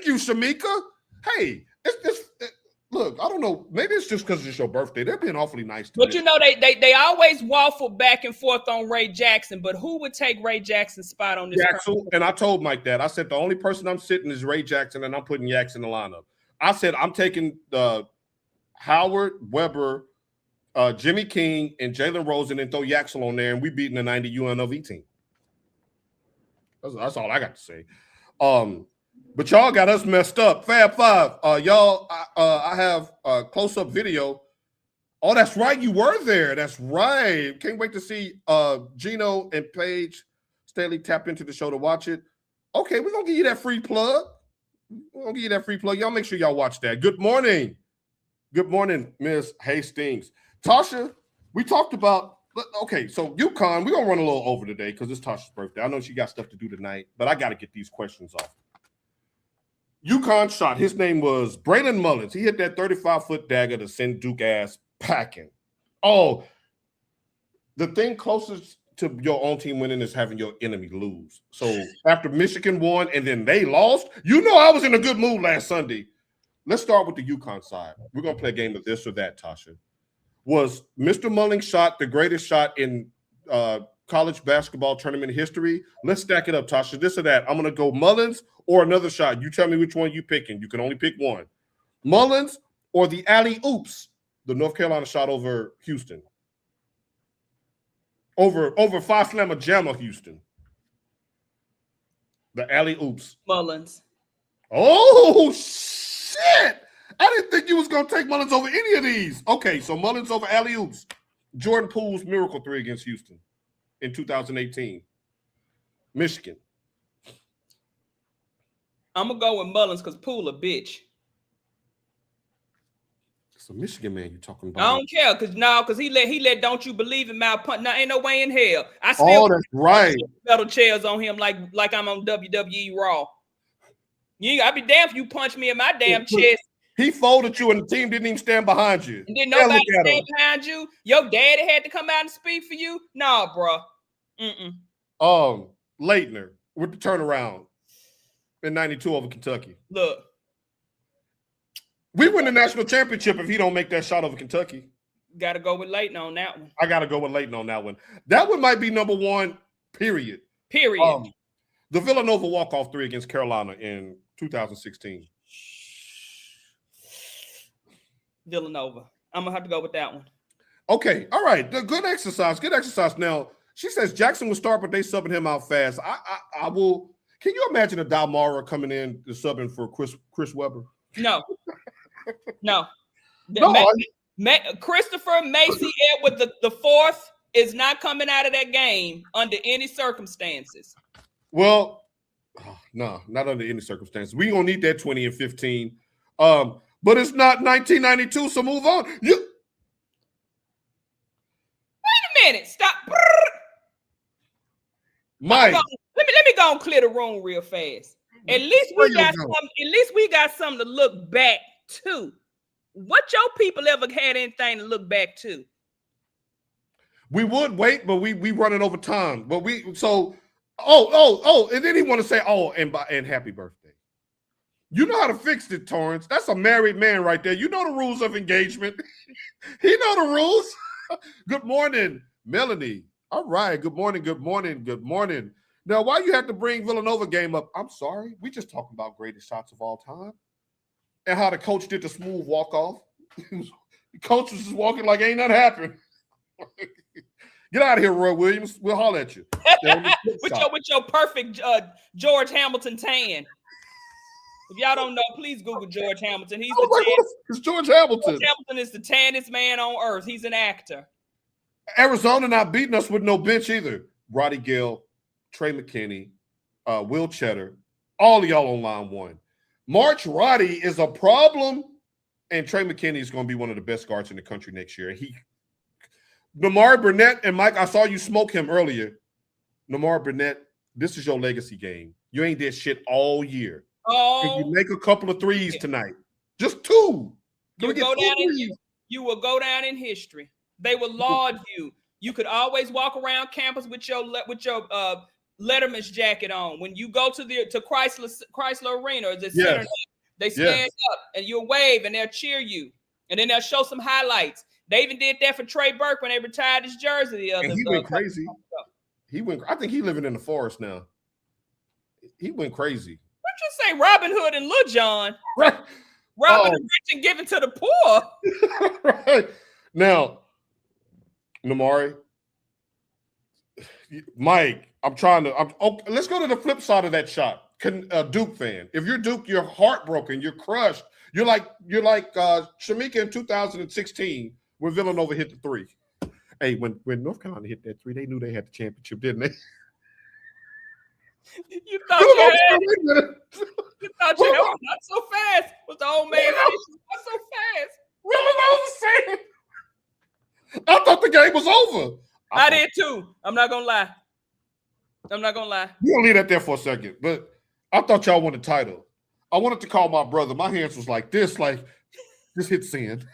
you, Shamika. Hey, look, I don't know. Maybe it's just because it's your birthday. They're being awfully nice to me. But you know, they always waffle back and forth on Ray Jackson. But who would take Ray Jackson's spot on this? Jackson, and I told Mike that. I said the only person I'm sitting is Ray Jackson, and I'm putting Yaks in the lineup. I said I'm taking Howard, Weber, Jimmy King, and Jalen Rose, and then throw Yaxel on there, and we beating the 90 UNLV team. That's all I got to say. But y'all got us messed up. Fab Five, y'all. I have a close-up video. Oh, that's right. You were there. That's right. Can't wait to see Geno and Paige Staley tap into the show to watch it. Okay, we're gonna give you that free plug. Y'all make sure y'all watch that. Good morning. Good morning, Ms. Hastings. Tasha, we talked about, okay, so UConn, we're going to run a little over today because it's Tasha's birthday. I know she got stuff to do tonight, but I got to get these questions off. UConn shot. His name was Braylon Mullins. He hit that 35-foot dagger to send Duke ass packing. Oh, the thing closest to your own team winning is having your enemy lose. So after Michigan won and then they lost, you know I was in a good mood last Sunday. Let's start with the UConn side. We're going to play a game of this or that, Tasha. Was Mr. Mullins' shot the greatest shot in college basketball tournament history? Let's stack it up, Tasha. This or that. I'm going to go Mullins or another shot. You tell me which one you're picking. You can only pick one. Mullins or the alley-oops, the North Carolina shot over Houston. Over Five Slammer Jammer Houston. The alley-oops. Mullins. Oh, shit. I didn't think you was going to take Mullins over any of these. Okay, so Mullins over alley-oops. Jordan Poole's miracle 3 against Houston in 2018. Michigan. I'm going to go with Mullins because Poole a bitch. It's a Michigan man you're talking about. I don't care because he let Don't You Believe in malpunch. Now ain't no way in hell. I still that's right. Metal chairs on him like I'm on WWE Raw. I'd be damned if you punch me in my damn chest. He folded you and the team didn't even stand behind you. And then nobody stand behind you. Your daddy had to come out and speak for you. Nah, bro. Leitner with the turnaround in 92 over Kentucky. Look. We win the national championship if he don't make that shot over Kentucky. Got to go with Leighton on that one. I got to go with Leighton on that one. That one might be number one, period. The Villanova walk-off 3 against Carolina in 2016. Villanova. I'm going to have to go with that one. Okay. All right. Good exercise. Now, she says Jackson will start, but they subbing him out fast. I will. Can you imagine a Dalmara coming in to subbing for Chris Webber? No. No. Christopher Macy Edward the fourth is not coming out of that game under any circumstances. Well, no, not under any circumstances. We gonna need that 20 and 15. But it's not 1992, so move on. Wait a minute. Stop. Mike. Let me go and clear the room real fast. At least we got something. At least we got something to look back to. What your people ever had anything to look back to? We would wait, but we running over time. But and then he want to say, and happy birthday. You know how to fix it, Torrance. That's a married man right there. You know the rules of engagement. He know the rules. Good morning, Melanie. All right. Good morning. Good morning. Good morning. Now, why you have to bring Villanova game up? I'm sorry. We just talking about greatest shots of all time. And how the coach did the smooth walk-off. The coach was just walking like ain't nothing happened. Get out of here, Roy Williams. We'll holler at you. with your perfect George Hamilton tan. If y'all don't know, please Google George Hamilton. It's George Hamilton. George Hamilton is the tannest man on earth. He's an actor. Arizona not beating us with no bench either. Roddy Gill, Trey McKinney, Will Cheddar, all of y'all on line one. March Roddy is a problem, and Trey McKinney is going to be one of the best guards in the country next year. Namari Burnett and Mike, I saw you smoke him earlier. Namari Burnett, this is your legacy game. You ain't did shit all year. Oh, you make a couple of threes tonight. Just two. You will go down in history. They will laud you. You could always walk around campus with your Letterman's jacket on. When you go to Chrysler Arena or the center, they stand up and you'll wave and they'll cheer you. And then they'll show some highlights. They even did that for Trey Burke when they retired his jersey the other day. He went crazy. I think he's living in the forest now. He went crazy. What you say, Robin Hood and Lil John? Right. Robin the rich and giving to the poor. Right. Now, Namari, Mike, let's go to the flip side of that shot. Duke fan. If you're Duke, you're heartbroken. You're crushed. You're like Shamika in 2016 when Villanova hit the three. Hey, when North Carolina hit that three, they knew they had the championship, didn't they? You thought you thought you was not so fast. Was the old man not so fast? Villanova said, I thought the game was over. I did too. I'm not gonna lie. We're gonna leave that there for a second, but I thought y'all won the title. I wanted to call my brother. My hands was like this, like just hit send.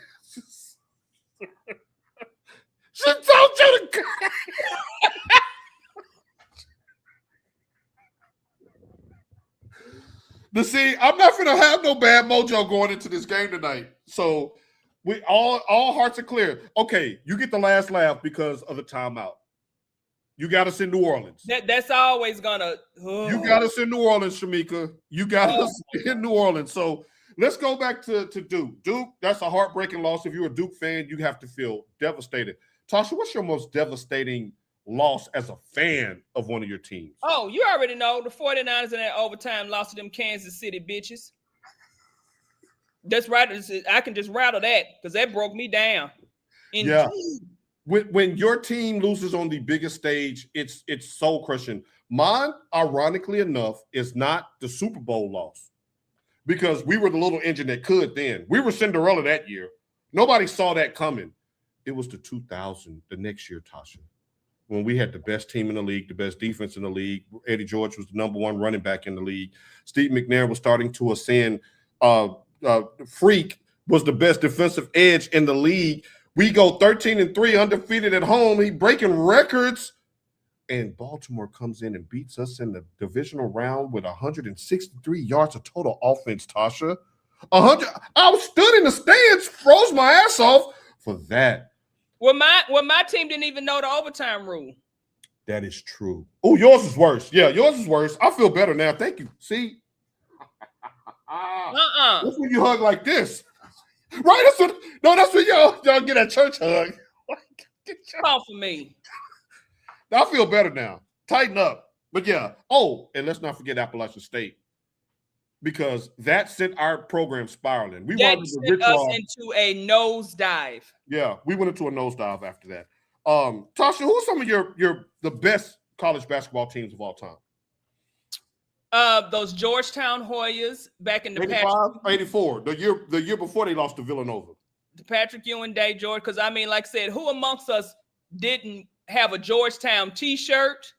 She told you to. But see, I'm not gonna have no bad mojo going into this game tonight. So we all hearts are clear. Okay, you get the last laugh because of the timeout. You got us in New Orleans. That's always gonna. You got us in New Orleans, Shamika. You got us in New Orleans. So let's go back to Duke. Duke, that's a heartbreaking loss. If you're a Duke fan, you have to feel devastated. Tasha, what's your most devastating loss as a fan of one of your teams? Oh, you already know the 49ers in that overtime lost to them Kansas City bitches. That's right. I can just rattle that because that broke me down. Yeah. When your team loses on the biggest stage, it's soul crushing. Mine, ironically enough, is not the Super Bowl loss because we were the little engine that could then. We were Cinderella that year. Nobody saw that coming. It was the 2000, the next year, Tasha, when we had the best team in the league, the best defense in the league. Eddie George was the number one running back in the league. Steve McNair was starting to ascend. Freak was the best defensive edge in the league. We go 13-3 undefeated at home. He breaking records. And Baltimore comes in and beats us in the divisional round with 163 yards of total offense, Tasha. 100. I stood in the stands, froze my ass off for that. Well, my team didn't even know the overtime rule. That is true. Oh, yours is worse. Yeah, yours is worse. I feel better now. Thank you. See? That's when you hug like this. Right? That's when y'all get that church hug. Come for me. I feel better now. Tighten up. But yeah. Oh, and let's not forget Appalachian State. because that sent our program spiraling. We That wanted to sent us Rich into a nosedive. Yeah, we went into a nosedive after that. Tasha, who are some of the best college basketball teams of all time? Those Georgetown Hoyas back in the 85, 84, the year before they lost to Villanova. The Patrick Ewing Day, George, because I mean, like I said, who amongst us didn't have a Georgetown t-shirt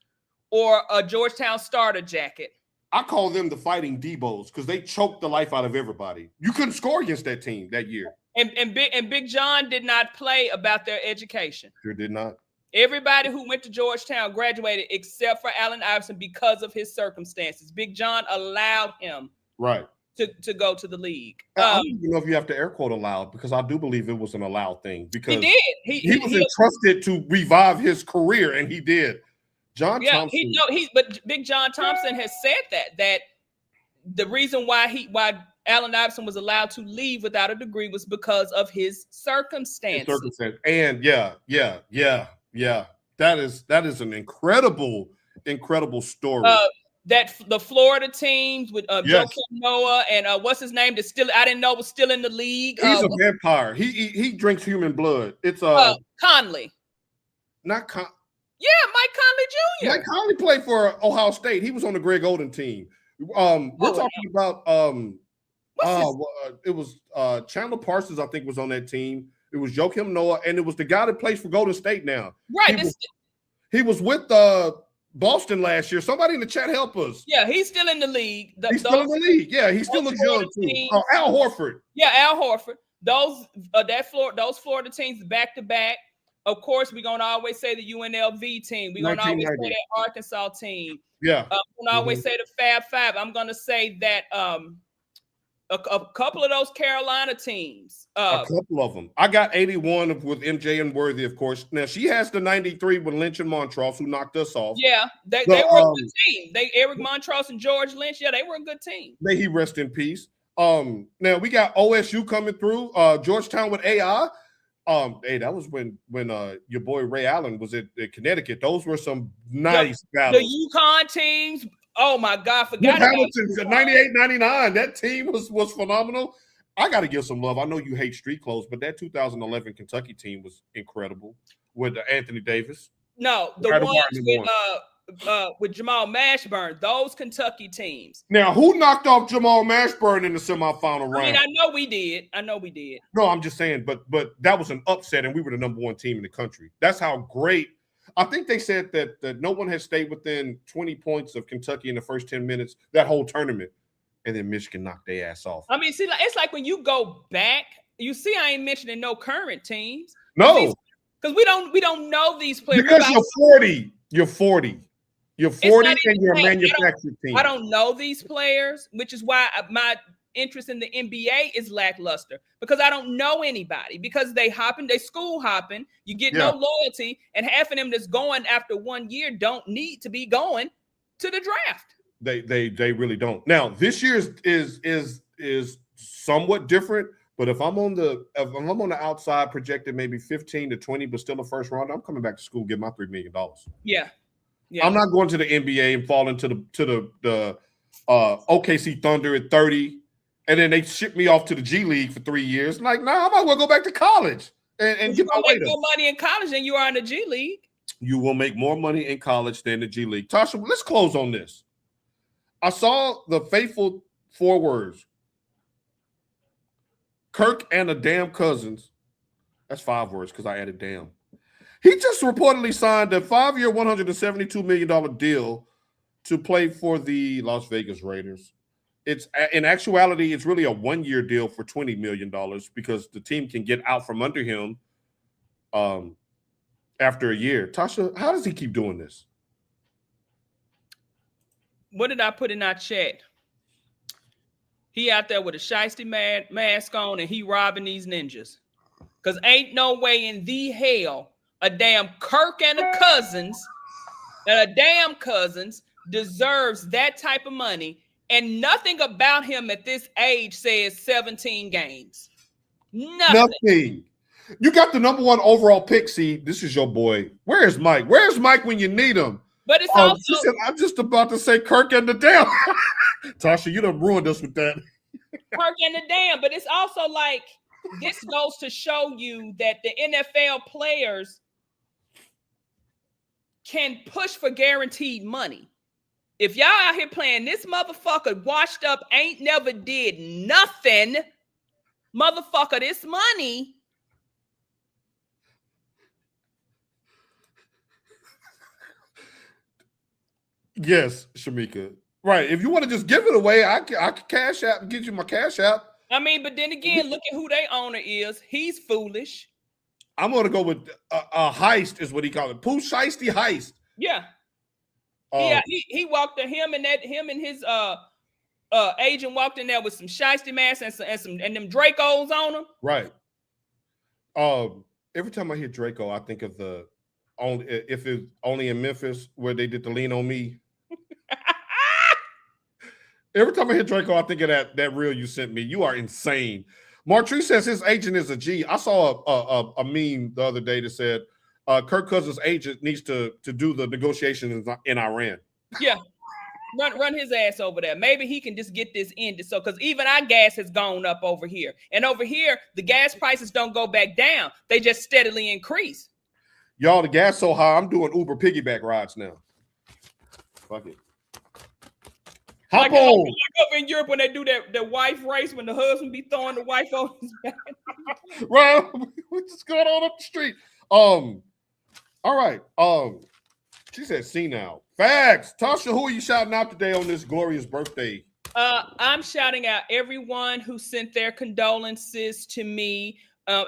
or a Georgetown starter jacket? I call them the fighting Debos because they choked the life out of everybody. You couldn't score against that team that year. And Big John did not play about their education. Sure did not. Everybody who went to Georgetown graduated except for Allen Iverson because of his circumstances. Big John allowed him to go to the league. I don't even know if you have to air quote allowed, because I do believe it was an allowed thing, because he did. He was entrusted to revive his career, and he did. Thompson. But Big John Thompson has said that the reason why Allen Iverson was allowed to leave without a degree was because of his circumstances. And that is an incredible story. That the Florida teams with Joakim Noah and what's his name that still I didn't know was still in the league. He's a vampire. He drinks human blood. It's Conley. Not Con. Yeah, Mike Conley Jr. Mike Conley played for Ohio State. He was on the Greg Oden team. We're talking about it was Chandler Parsons, I think, was on that team. It was Joakim Noah, and it was the guy that plays for Golden State now. Right. He was with Boston last year. Somebody in the chat help us. Yeah, he's still in the league. Still in the league. Yeah, he still looks young too. Al Horford. Yeah, Al Horford. Those Florida teams back to back. Of course, we're gonna always say the UNLV team. We're gonna always say that Arkansas team. Yeah. We're gonna always say the Fab Five. I'm gonna say that a couple of those Carolina teams. A couple of them. I got 81 with MJ and Worthy, of course. Now she has the 93 with Lynch and Montross, who knocked us off. Yeah, they were a good team. Eric Montross and George Lynch. Yeah, they were a good team. May he rest in peace. Now we got OSU coming through. Georgetown with AI. Hey, that was when your boy Ray Allen was at Connecticut. Those were some nice battles. The UConn teams. Oh my God, forgot about Hamilton, 98, 99. That team was phenomenal. I got to give some love. I know you hate street clothes, but that 2011 Kentucky team was incredible with Anthony Davis. No, the ones with Jamal Mashburn, those Kentucky teams. Now, who knocked off Jamal Mashburn in the semifinal round? I mean, I know we did. No, I'm just saying, but that was an upset, and we were the number one team in the country. That's how great. I think they said that no one has stayed within 20 points of Kentucky in the first 10 minutes that whole tournament, and then Michigan knocked their ass off. I mean, see, it's like when you go back, you see, I ain't mentioning no current teams. No, because we don't know these players. Because you're 40. You're 40. You're 40 and you're a manufactured team. I don't know these players, which is why my interest in the NBA is lackluster, because I don't know anybody, because they school hopping, you get no loyalty, and half of them that's going after 1 year don't need to be going to the draft. They really don't. Now, this year is somewhat different, but if I'm on the outside projected maybe 15 to 20, but still a first round, I'm coming back to school, get my $3 million. Yeah. I'm not going to the NBA and falling to the OKC Thunder at 30. And then they ship me off to the G League for 3 years. Like, I might well go back to college and get my way. You make more money in college than you are in the G League. You will make more money in college than the G League. Tasha, let's close on this. I saw the faithful 4 words. Kirk and the damn Cousins. That's 5 words because I added damn. He just reportedly signed a 5-year, $172 million deal to play for the Las Vegas Raiders. It's in actuality, it's really a 1-year deal for $20 million because the team can get out from under him after a year. Tasha, how does he keep doing this? What did I put in our chat? He out there with a shiesty mask on and he robbing these ninjas. Because ain't no way in the hell a damn Kirk and a Cousins deserves that type of money. And nothing about him at this age says 17 games. Nothing. You got the number 1 overall pick. See, this is your boy. Where's Mike? Where's Mike when you need him? But it's also. She said, I'm just about to say Kirk and the damn. Tasha, you done ruined us with that. Perk and the damn. But it's also like this goes to show you that the NFL players can push for guaranteed money. If y'all out here playing this motherfucker washed up, ain't never did nothing, motherfucker, this money. Yes, Shamika. Right. If you want to just give it away, I can cash out and get you my cash out. I mean, but then again, look at who their owner is. He's foolish. I'm going to go with a heist is what he called it. Pooh Shiesty heist. Yeah. He walked to him and his agent walked in there with some shiesty masks and them Dracos on them. Right. Every time I hear Draco, I think of the if it's only in Memphis where they did the Lean on Me. Every time I hear Draco, I think of that reel you sent me. You are insane. Martree says his agent is a G. I saw a meme the other day that said Kirk Cousins' agent needs to do the negotiations in Iran. Yeah. Run his ass over there. Maybe he can just get this ended. So, because even our gas has gone up over here. And over here, the gas prices don't go back down. They just steadily increase. Y'all, the gas so high, I'm doing Uber piggyback rides now. Fuck it. Hop on. Like up in Europe when they do the wife race, when the husband be throwing the wife on his back. Right. We just going on up the street. All right. She said see now. Facts. Tasha, who are you shouting out today on this glorious birthday? I'm shouting out everyone who sent their condolences to me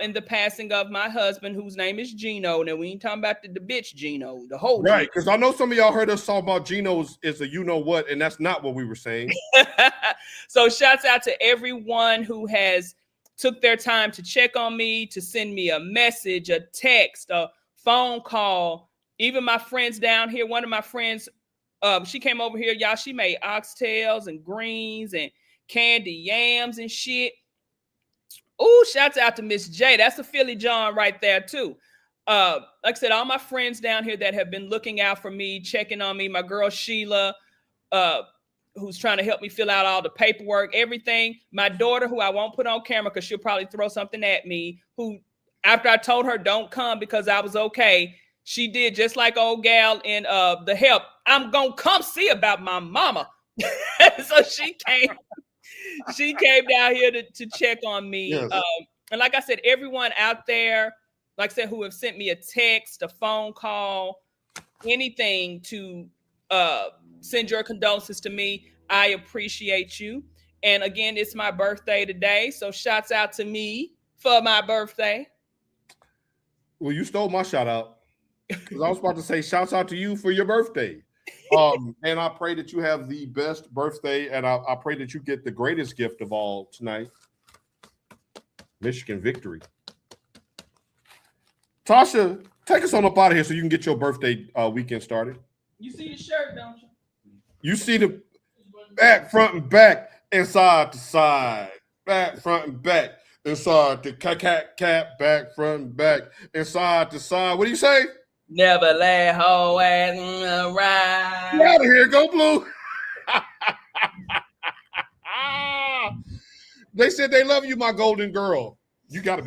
in the passing of my husband, whose name is Geno. Now, we ain't talking about the bitch Geno, the whole right, because I know some of y'all heard us talk about Geno's is a you-know-what, and that's not what we were saying. So shouts out to everyone who has took their time to check on me, to send me a message, a text, a phone call. Even my friends down here, one of my friends, she came over here, y'all. She made oxtails and greens and candy yams and shit. Oh, shouts out to Miss J. That's a Philly John right there, too. Like I said, all my friends down here that have been looking out for me, checking on me. My girl Sheila, who's trying to help me fill out all the paperwork, everything. My daughter, who I won't put on camera because she'll probably throw something at me, who, after I told her don't come because I was okay, she did just like old gal in The Help. I'm going to come see about my mama. So she came. She came down here to check on me. Yes. And like I said, everyone out there, like I said, who have sent me a text, a phone call, anything to send your condolences to me, I appreciate you. And again, it's my birthday today. So shouts out to me for my birthday. Well, you stole my shout out. Because I was about to say shouts out to you for your birthday. And I pray that you have the best birthday, and I pray that you get the greatest gift of all tonight. Michigan victory. Tasha, take us on up out of here so you can get your birthday weekend started. You see the shirt, don't you? You see the back, front, and back, and side to side. Back, front, and back, and side to cat, back, front, and back, and side to side. What do you say? Never let hoe ass ride. Get out of here, go blue. They said they love you, my golden girl. You got to be.